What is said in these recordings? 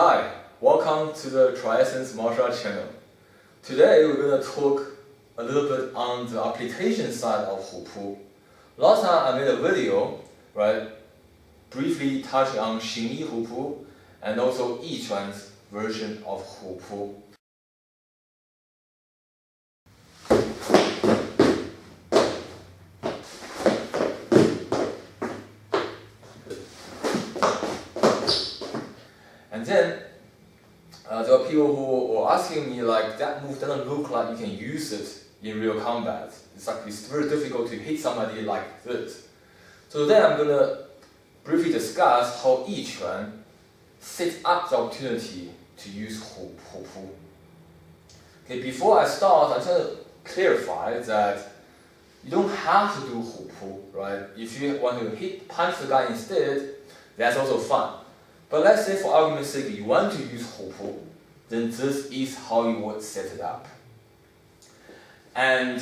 Hi, welcome to the TriEssence martial arts channel. Today we're going to talk a little bit on the application side of Hupu. Last time I made a video, right, briefly touching on Xingyi Hupu and also Yiquan's version of Hupu. And then there are people who were asking me like, that move doesn't look like you can use it in real combat. It's very difficult to hit somebody like this. So then I'm going to briefly discuss how Yiquan sets up the opportunity to use Hupu. Okay, before I start, I'm going to clarify that you don't have to do Hupu, right? If you want to punch the guy instead, that's also fine. But let's say for argument's sake you want to use Hupu, then this is how you would set it up. And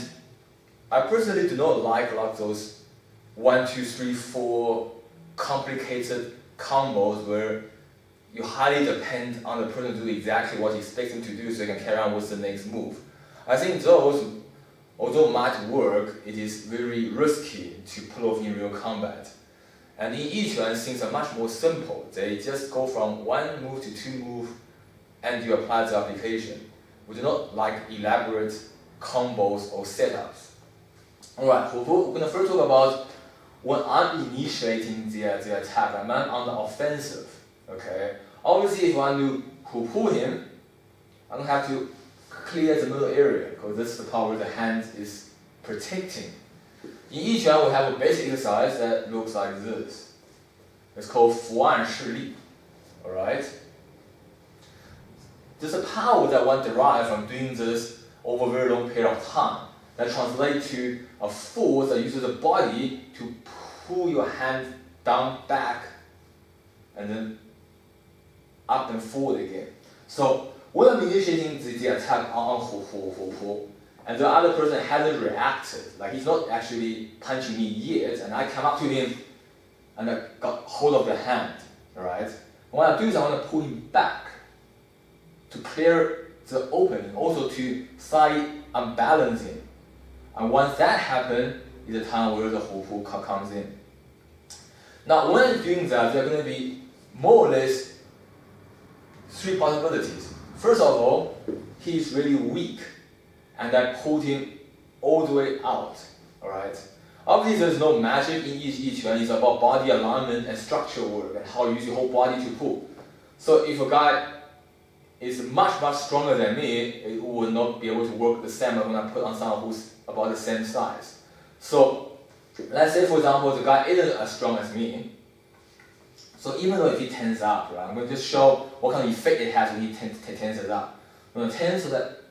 I personally do not like those 1, 2, 3, 4 complicated combos where you highly depend on the person to do exactly what you expect them to do so they can carry on with the next move. I think those, although might work, it is very risky to pull off in real combat. And in Yiquan, things are much more simple. They just go from 1 move to 2 moves and you apply the application. We do not like elaborate combos or setups. Alright, we're going to first talk about when I'm initiating the attack. I'm on the offensive. Okay? Obviously, if I want to Hupu him, I'm going to have to clear the middle area because this is the part where the hand is protecting. In Yiquan, we have a basic exercise that looks like this. It's called 伏案式力. Alright? There's a power that one derives from doing this over a very long period of time that translates to a force that uses the body to pull your hand down, back, and then up and forward again. So when I'm initiating the attack on Hupu, and the other person hasn't reacted, like he's not actually punching me yet, and I come up to him and I got hold of the hand, alright? What I do is I want to pull him back to clear the opening, also to slightly unbalance him. And once that happens, is the time where the Hupu comes in. Now when I'm doing that, there are going to be more or less 3 possibilities. First of all, he's really weak, and I pulled him all the way out, alright? Obviously there's no magic in Yiquan, it's about body alignment and structure work and how you use your whole body to pull. So if a guy is much stronger than me, it will not be able to work the same when I put on someone who's about the same size. So let's say for example the guy isn't as strong as me. So even though if he tensed up, right, I'm going to just show what kind of effect it has when he tenses up. I'm going to tense so that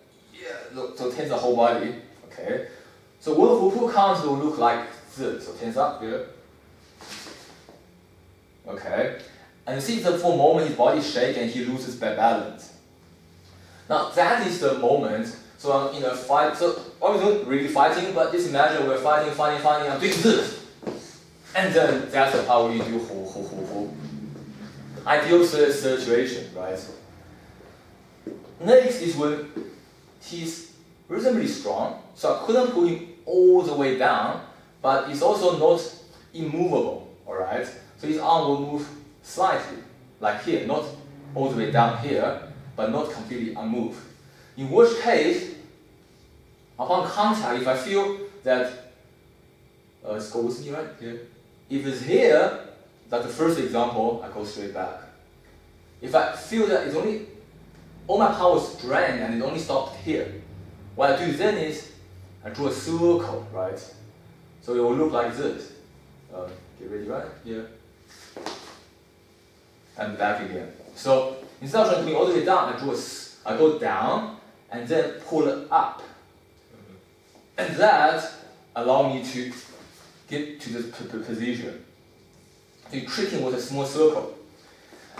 so tense the whole body, okay? So when Hupu comes, it will look like this. So tense up here, okay? And you see that for a moment his body shakes and he loses balance. Now that is the moment. So I'm in a fight. So obviously not really fighting, but just imagine we're fighting. I'm doing this, and then that's the part where you do Hupu. Ideal situation, right? Next is when he's reasonably strong, so I couldn't pull him all the way down, but it's also not immovable, alright? So his arm will move slightly, like here, not all the way down here, but not completely unmoved. In which case, upon contact, if I feel that, let's go with me right here. If it's here, like the first example, I go straight back. If I feel that it's only all my power is drained and it only stopped here, what I do then is I draw a circle, right? So it will look like this. Get ready, right? Here. And back again. So instead of trying to go all the way down, I go down and then pull it up. And that allows me to get to this position. So you're tricking with a small circle.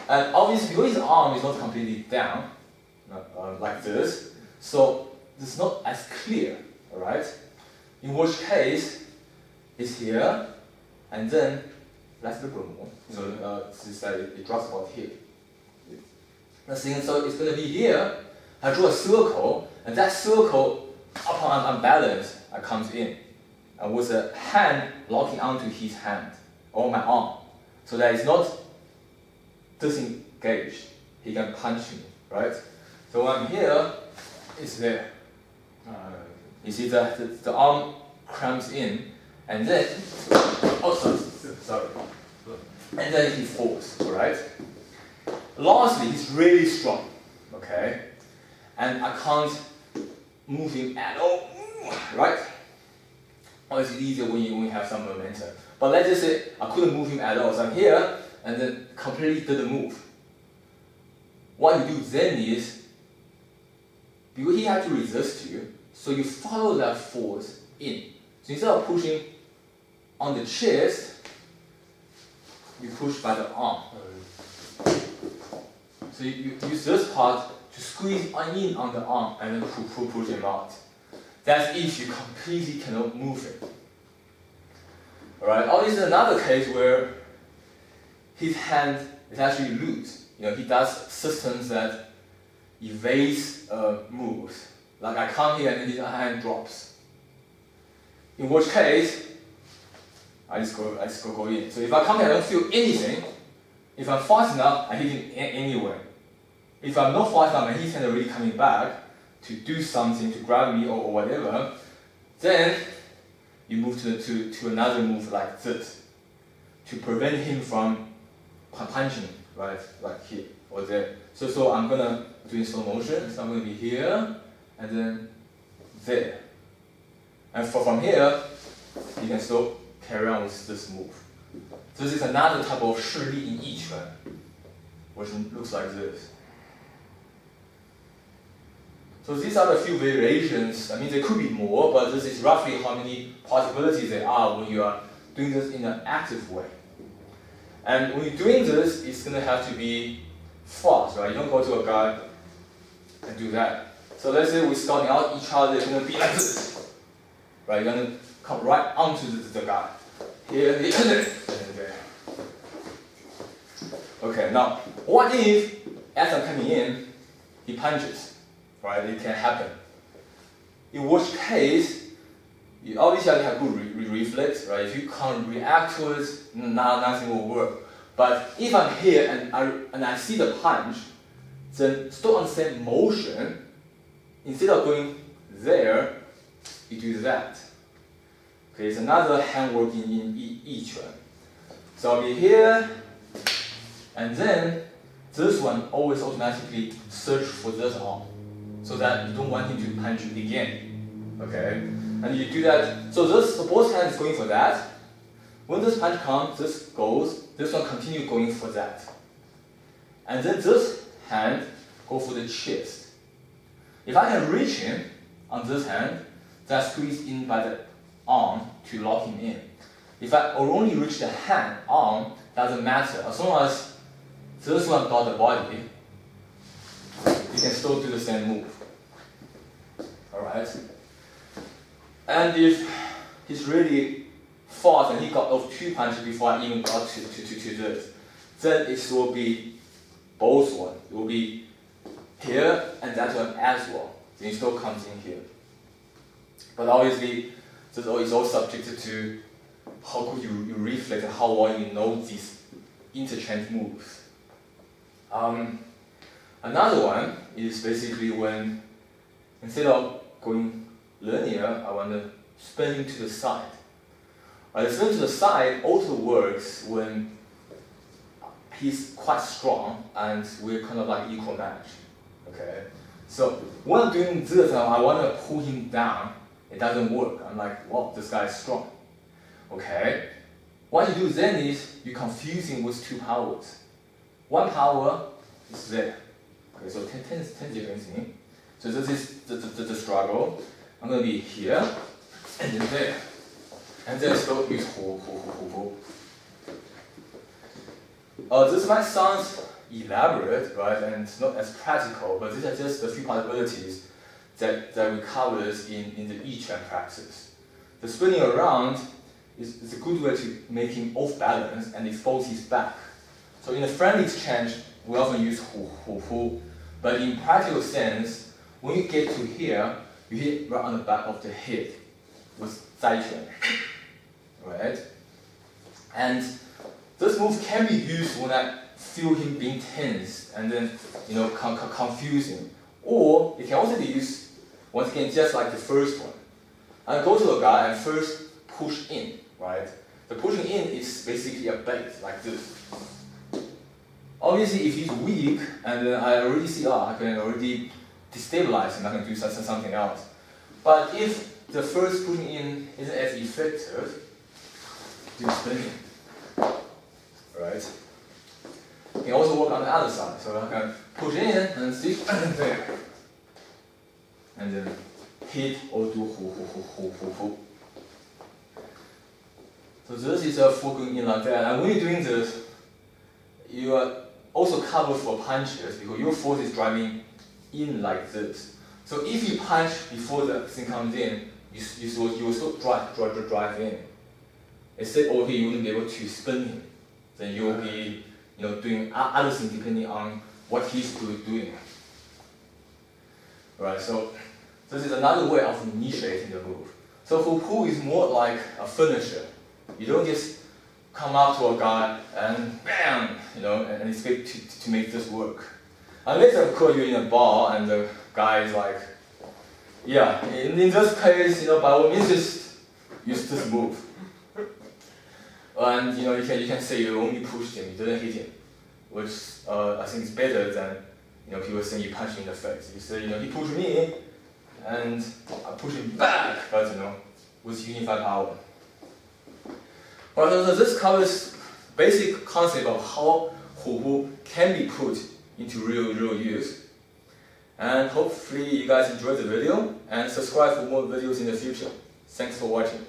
And obviously because his arm is not completely down, like this, so it's not as clear, alright? In which case, it's here, and then let's look more. So it drops about here. So it's going to be here. I draw a circle, and that circle, upon unbalance, comes in. And with the hand locking onto his hand, or my arm. So that it's not disengaged. He can punch me, right? So when I'm here, it's there. You see the arm cramps in, and then, sorry. And then he falls, alright? Lastly, he's really strong, okay? And I can't move him at all, right? Or it's easier when you have some momentum. But let's just say I couldn't move him at all. So I'm here, and then completely didn't move. What you do then is, because he had to resist you, so you follow that force in. So instead of pushing on the chest, you push by the arm. So you use this part to squeeze in on the arm and then push him out. That's if you completely cannot move it. Alright, or this is another case where his hand is actually loose. He does systems that evades moves. Like I come here and his hand drops. In which case, I just go in. So if I come here, I don't feel anything. If I'm fast enough, I hit him anywhere. If I'm not fast enough and his hand is already coming back to do something, to grab me or whatever, then you move to another move like this to prevent him from punching, right? Like here or there. So I'm gonna do in slow motion. So I'm gonna be here and then there. And from here, you can still carry on with this move. So this is another type of 视力in Yiquan, which looks like this. So these are the few variations. I mean, there could be more, but this is roughly how many possibilities there are when you are doing this in an active way. And when you're doing this, it's going to have to be fast, right? You don't go to a guy and do that. So let's say we're starting out each other, it's going to be like this, right? You're going to come right onto the guy. Here, and there. Okay, now, what if, as I'm coming in, he punches? Right, it can happen. In which case, you obviously have good reflex, right? If you can't react to it, nothing will work. But if I'm here and I see the punch, then still on the same motion, instead of going there, you do that. Okay, it's another handwork in Yiquan. So I'll be here, and then this one always automatically search for this arm, so that you don't want him to punch you again. Okay? And you do that, so both hands is going for that. When this punch comes, this goes, this one continues going for that. And then this hand go for the chest. If I can reach him on this hand, that's squeezed in by the arm to lock him in. If I only reach the hand, arm, doesn't matter. As long as this one got the body, you can still do the same move. Alright? And if he's really fast and he got off 2 punches before I even got to this, then it will be both one. It will be here and that one as well. Then it still comes in here. But obviously, this is all subject to how good you reflect and how well you know these interchange moves. Another one is basically when, instead of going linear, I want to spin him to the side. The spin to the side also works when he's quite strong and we're kind of like equal match. Okay? So when I'm doing this, I want to pull him down. It doesn't work. I'm like, well, this guy is strong. Okay? What you do then is you confuse him with 2 powers. One power is there. Okay, so 10 different things. So this is the struggle. I'm going to be here and then there. And then still use hu. This might sound elaborate, right? And it's not as practical, but these are just a few possibilities that we covered in the Yiquan practice. The spinning around is a good way to make him off balance and expose his back. So in a friendly exchange, we often use 虎扑, but in practical sense, when you get to here, you hit right on the back of the head with 栽拳, right? And this move can be used when I feel him being tense and then confusing, or it can also be used once again just like the first one. I go to a guy and first push in, right? The pushing in is basically a bait like this. Obviously, if he's weak, and then I already see, I can already destabilize him, I can do something else. But if the first pushing in isn't as effective, do spinning, right? You can also work on the other side, so I can push in and see, there, and then hit or do 虎。So this is a full going in like that, and when you're doing this, you are also covered for punches because your force is driving in like this. So if you punch before the thing comes in, you will still drive in. Except over here you wouldn't be able to spin him. Then you'll be doing other things depending on what he's doing. Right, so this is another way of initiating the move. So 虎扑is more like a finisher. You don't just come up to a guy and bam, and expect to make this work. Unless of course you're in a bar and the guy is like, yeah, in this case, by all means just use this move. And you can say you only pushed him, you didn't hit him, which I think is better than people saying you punched him in the face. You say he pushed me and I pushed him back, but with unified power. Well, so this covers basic concept of how 虎扑can be put into real use. And hopefully you guys enjoyed the video and subscribe for more videos in the future. Thanks for watching.